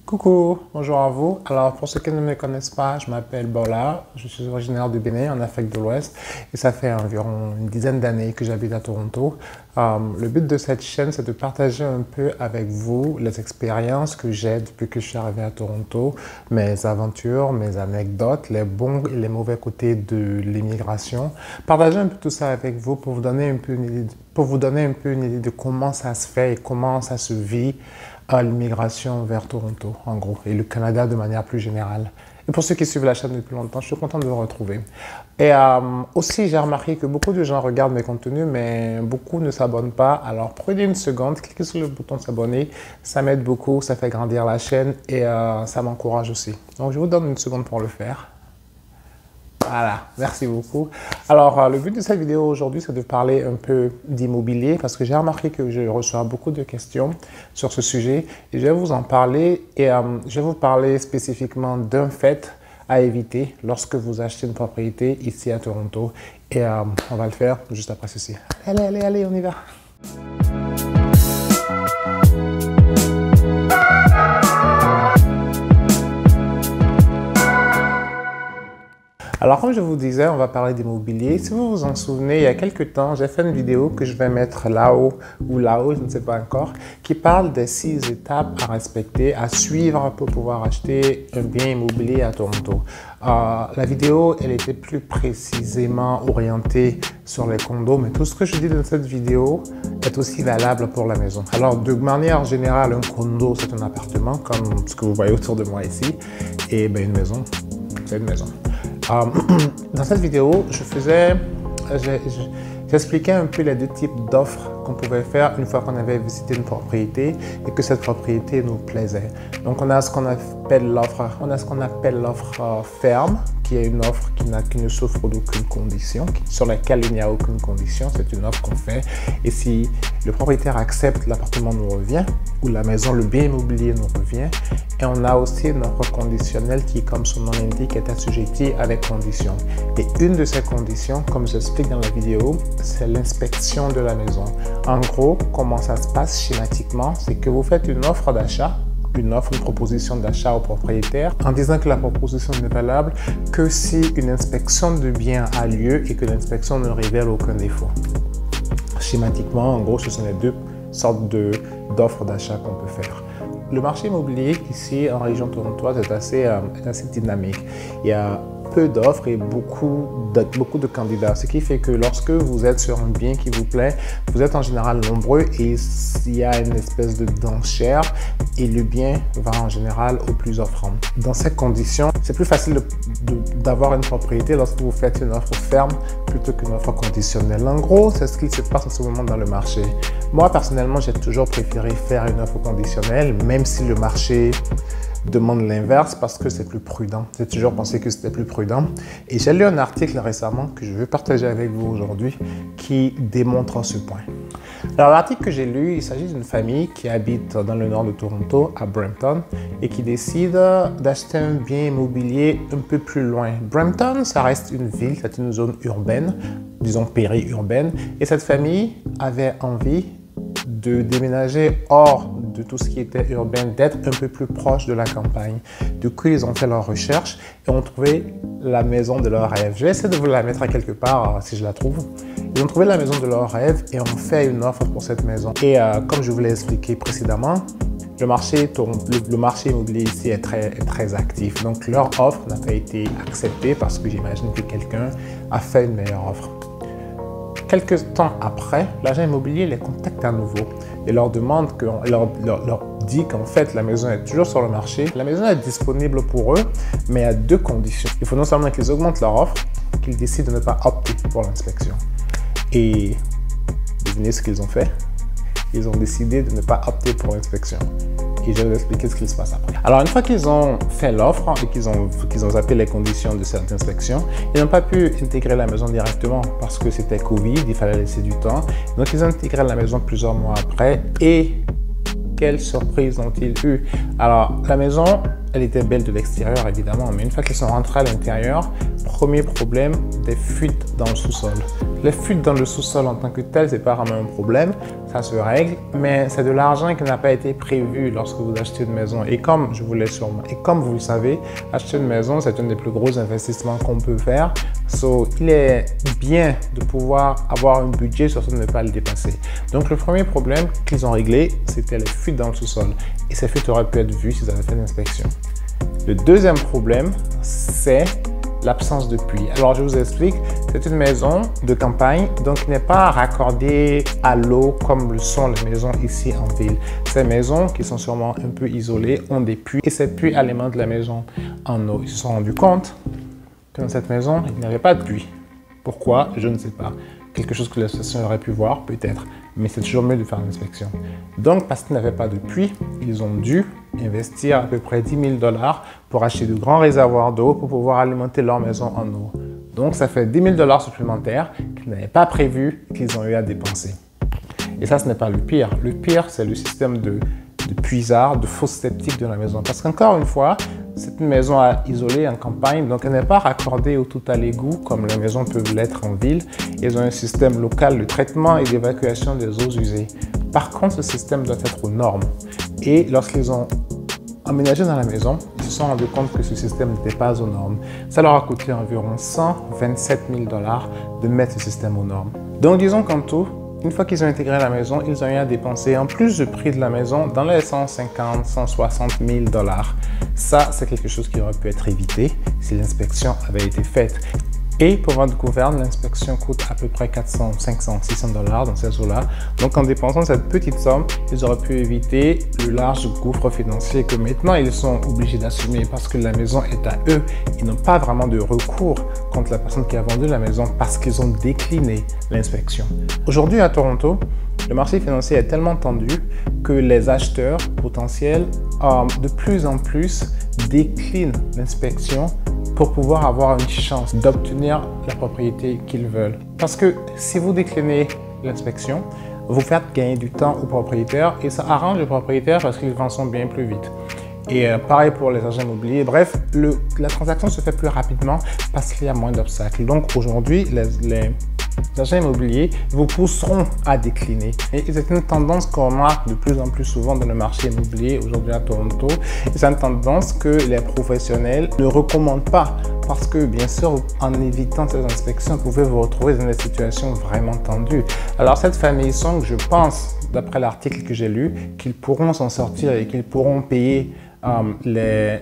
Coucou, bonjour à vous. Alors pour ceux qui ne me connaissent pas, je m'appelle Bola, je suis originaire du Bénin en Afrique de l'Ouest et ça fait environ une dizaine d'années que j'habite à Toronto. Le but de cette chaîne, c'est de partager un peu avec vous les expériences que j'ai depuis que je suis arrivé à Toronto, mes aventures, mes anecdotes, les bons et les mauvais côtés de l'immigration. Partager un peu tout ça avec vous pour vous donner un peu une idée de comment ça se fait et comment ça se vit à l'immigration vers Toronto, en gros, et le Canada de manière plus générale. Et pour ceux qui suivent la chaîne depuis longtemps, je suis content de vous retrouver. Et aussi, j'ai remarqué que beaucoup de gens regardent mes contenus, mais beaucoup ne s'abonnent pas. Alors, prenez une seconde, cliquez sur le bouton s'abonner. Ça m'aide beaucoup, ça fait grandir la chaîne et ça m'encourage aussi. Donc, je vous donne une seconde pour le faire. Voilà, merci beaucoup. Alors, le but de cette vidéo aujourd'hui, c'est de parler un peu d'immobilier parce que j'ai remarqué que je reçois beaucoup de questions sur ce sujet et je vais vous en parler et je vais vous parler spécifiquement d'un fait à éviter lorsque vous achetez une propriété ici à Toronto et on va le faire juste après ceci. Allez, on y va. Alors, comme je vous disais, on va parler d'immobilier. Si vous vous en souvenez, il y a quelques temps, j'ai fait une vidéo que je vais mettre là-haut ou là-haut, je ne sais pas encore, qui parle des 6 étapes à respecter, à suivre pour pouvoir acheter un bien immobilier à Toronto. La vidéo, elle était plus précisément orientée sur les condos, mais tout ce que je dis dans cette vidéo est aussi valable pour la maison. Alors, de manière générale, un condo, c'est un appartement, comme ce que vous voyez autour de moi ici, et bien, une maison, c'est une maison. Dans cette vidéo, j'expliquais un peu les deux types d'offres qu'on pouvait faire une fois qu'on avait visité une propriété et que cette propriété nous plaisait. Donc, on a ce qu'on appelle l'offre ferme, qui est une offre qui ne souffre d'aucune condition, sur laquelle il n'y a aucune condition. C'est une offre qu'on fait. Et si le propriétaire accepte, l'appartement nous revient, ou la maison, le bien immobilier nous revient. Et on a aussi une offre conditionnelle qui, comme son nom l'indique, est assujettie avec conditions. Et une de ces conditions, comme j'explique dans la vidéo, c'est l'inspection de la maison. En gros, comment ça se passe schématiquement, c'est que vous faites une offre d'achat, une proposition d'achat au propriétaire en disant que la proposition n'est valable que si une inspection de bien a lieu et que l'inspection ne révèle aucun défaut. Schématiquement, en gros, ce sont les deux sortes d'offres d'achat qu'on peut faire. Le marché immobilier ici en région torontoise est assez dynamique. Il y a peu d'offres et beaucoup de candidats, ce qui fait que lorsque vous êtes sur un bien qui vous plaît, vous êtes en général nombreux et il y a une espèce de d'enchère et le bien va en général au plus offrant. Dans ces conditions, c'est plus facile d'avoir une propriété lorsque vous faites une offre ferme plutôt qu'une offre conditionnelle. En gros, c'est ce qui se passe en ce moment dans le marché. Moi, personnellement, j'ai toujours préféré faire une offre conditionnelle, même si le marché demande l'inverse parce que c'est plus prudent. J'ai toujours pensé que c'était plus prudent. Et j'ai lu un article récemment que je veux partager avec vous aujourd'hui qui démontre ce point. Alors, l'article que j'ai lu, il s'agit d'une famille qui habite dans le nord de Toronto, à Brampton, et qui décide d'acheter un bien immobilier un peu plus loin. Brampton, ça reste une ville, c'est une zone urbaine, disons périurbaine, et cette famille avait envie de déménager hors de tout ce qui était urbain, d'être un peu plus proche de la campagne. Du coup, ils ont fait leurs recherches et ont trouvé la maison de leur rêve. Je vais essayer de vous la mettre à quelque part si je la trouve. Ils ont trouvé la maison de leur rêve et ont fait une offre pour cette maison. Et comme je vous l'ai expliqué précédemment, le marché immobilier ici est très actif. Donc, leur offre n'a pas été acceptée parce que j'imagine que quelqu'un a fait une meilleure offre. Quelques temps après, l'agent immobilier les contacte à nouveau et leur demande leur dit qu'en fait la maison est toujours sur le marché. La maison est disponible pour eux, mais à 2 conditions. Il faut non seulement qu'ils augmentent leur offre, qu'ils décident de ne pas opter pour l'inspection. Et devinez ce qu'ils ont fait? Ils ont décidé de ne pas opter pour l'inspection. Et je vais vous expliquer ce qui se passe après. Alors, une fois qu'ils ont fait l'offre et qu'ils ont zappé les conditions de cette inspection, ils n'ont pas pu intégrer la maison directement parce que c'était Covid, il fallait laisser du temps. Donc, ils ont intégré la maison plusieurs mois après et quelle surprise ont-ils eu? Alors, la maison, elle était belle de l'extérieur, évidemment, mais une fois qu'ils sont rentrés à l'intérieur, premier problème, des fuites dans le sous-sol. Les fuites dans le sous-sol en tant que tel, c'est pas vraiment un problème, ça se règle, mais c'est de l'argent qui n'a pas été prévu lorsque vous achetez une maison. Et comme vous le savez, acheter une maison, c'est un des plus gros investissements qu'on peut faire. Il est bien de pouvoir avoir un budget, surtout de ne pas le dépasser. Donc le premier problème qu'ils ont réglé, c'était les fuites dans le sous-sol. Et ces fuites auraient pu être vues s'ils avaient fait l'inspection. Le deuxième problème, c'est l'absence de puits. Alors, je vous explique, c'est une maison de campagne, donc il n'est pas raccordée à l'eau comme le sont les maisons ici en ville. Ces maisons, qui sont sûrement un peu isolées, ont des puits et ces puits alimentent la maison en eau. Ils se sont rendus compte que dans cette maison, il n'y avait pas de puits. Pourquoi? Je ne sais pas. Quelque chose que l'association aurait pu voir, peut-être, mais c'est toujours mieux de faire l'inspection. Donc, parce qu'ils n'avaient pas de puits, ils ont dû investir à peu près 10 000 $ pour acheter de grands réservoirs d'eau pour pouvoir alimenter leur maison en eau. Donc, ça fait 10 000 $ supplémentaires qu'ils n'avaient pas prévu qu'ils ont eu à dépenser. Et ça, ce n'est pas le pire. Le pire, c'est le système de puisard, de fosse septique de la maison. Parce qu'encore une fois, c'est une maison isolée en campagne, donc elle n'est pas raccordée au tout à l'égout comme les maisons peuvent l'être en ville. Ils ont un système local de traitement et d'évacuation des eaux usées. Par contre, ce système doit être aux normes. Et lorsqu'ils ont emménagé dans la maison, ils se sont rendus compte que ce système n'était pas aux normes. Ça leur a coûté environ 127 000 $ de mettre ce système aux normes. Donc disons qu'en tout, une fois qu'ils ont intégré la maison, ils ont eu à dépenser en plus du prix de la maison dans les 150 160 000 $. Ça, c'est quelque chose qui aurait pu être évité si l'inspection avait été faite. Et pour votre gouverne, l'inspection coûte à peu près 400, 500, 600 $ dans ces eaux-là. Donc en dépensant cette petite somme, ils auraient pu éviter le large gouffre financier que maintenant ils sont obligés d'assumer parce que la maison est à eux. Ils n'ont pas vraiment de recours contre la personne qui a vendu la maison parce qu'ils ont décliné l'inspection. Aujourd'hui à Toronto, le marché financier est tellement tendu que les acheteurs potentiels de plus en plus déclinent l'inspection pour pouvoir avoir une chance d'obtenir la propriété qu'ils veulent. Parce que si vous déclinez l'inspection, vous faites gagner du temps aux propriétaires et ça arrange les propriétaires parce qu'ils vendent son bien plus vite. Et pareil pour les agents immobiliers. Bref, la transaction se fait plus rapidement parce qu'il y a moins d'obstacles. Donc aujourd'hui, les agents immobiliers vous pousseront à décliner. Et c'est une tendance qu'on remarque de plus en plus souvent dans le marché immobilier aujourd'hui à Toronto. Et c'est une tendance que les professionnels ne recommandent pas parce que, bien sûr, en évitant ces inspections, vous pouvez vous retrouver dans des situations vraiment tendues. Alors, cette famille Song, je pense, d'après l'article que j'ai lu, qu'ils pourront s'en sortir et qu'ils pourront payer les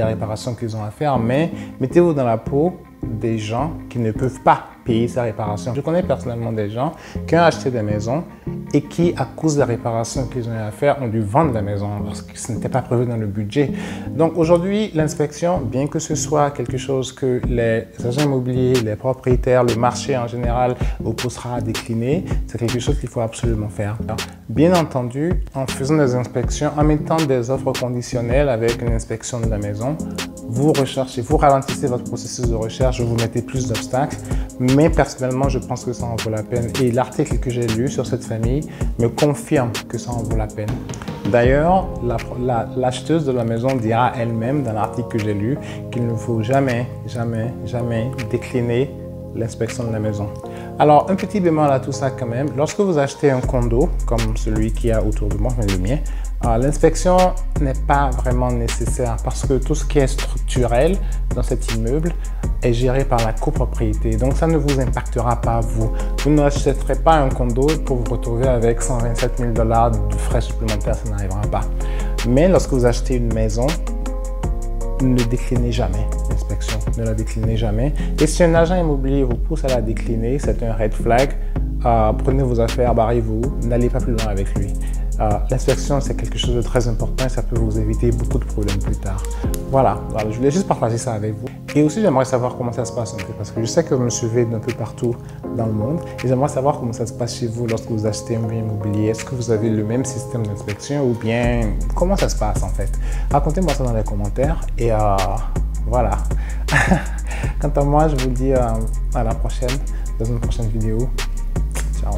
réparations qu'ils ont à faire, mais mettez-vous dans la peau des gens qui ne peuvent pas payer ces réparations. Je connais personnellement des gens qui ont acheté des maisons et qui, à cause des réparations qu'ils ont eu à faire, ont dû vendre la maison parce que ce n'était pas prévu dans le budget. Donc aujourd'hui, l'inspection, bien que ce soit quelque chose que les agents immobiliers, les propriétaires, le marché en général vous poussera à décliner, c'est quelque chose qu'il faut absolument faire. Bien entendu, en faisant des inspections, en mettant des offres conditionnelles avec une inspection de la maison, vous recherchez, vous ralentissez votre processus de recherche, vous mettez plus d'obstacles, mais personnellement, je pense que ça en vaut la peine. Et l'article que j'ai lu sur cette famille me confirme que ça en vaut la peine. D'ailleurs, l'acheteuse de la maison dira elle-même dans l'article que j'ai lu qu'il ne faut jamais, jamais, jamais décliner l'inspection de la maison. Alors, un petit bémol à tout ça quand même, lorsque vous achetez un condo, comme celui qu'il y a autour de moi, mais le mien, l'inspection n'est pas vraiment nécessaire parce que tout ce qui est structurel dans cet immeuble est géré par la copropriété. Donc, ça ne vous impactera pas vous. Vous n'achèterez pas un condo pour vous retrouver avec 127 000 $ de frais supplémentaires, ça n'arrivera pas. Mais lorsque vous achetez une maison, ne déclinez jamais l'inspection, ne la déclinez jamais. Et si un agent immobilier vous pousse à la décliner, c'est un red flag. Prenez vos affaires, barrez-vous, n'allez pas plus loin avec lui. L'inspection, c'est quelque chose de très important et ça peut vous éviter beaucoup de problèmes plus tard. Voilà, je voulais juste partager ça avec vous. Et aussi, j'aimerais savoir comment ça se passe un peu parce que je sais que vous me suivez d'un peu partout dans le monde et j'aimerais savoir comment ça se passe chez vous lorsque vous achetez un bien immobilier. Est-ce que vous avez le même système d'inspection ou bien comment ça se passe en fait? Racontez-moi ça dans les commentaires et voilà. Quant à moi, je vous dis à la prochaine, dans une prochaine vidéo. Ciao.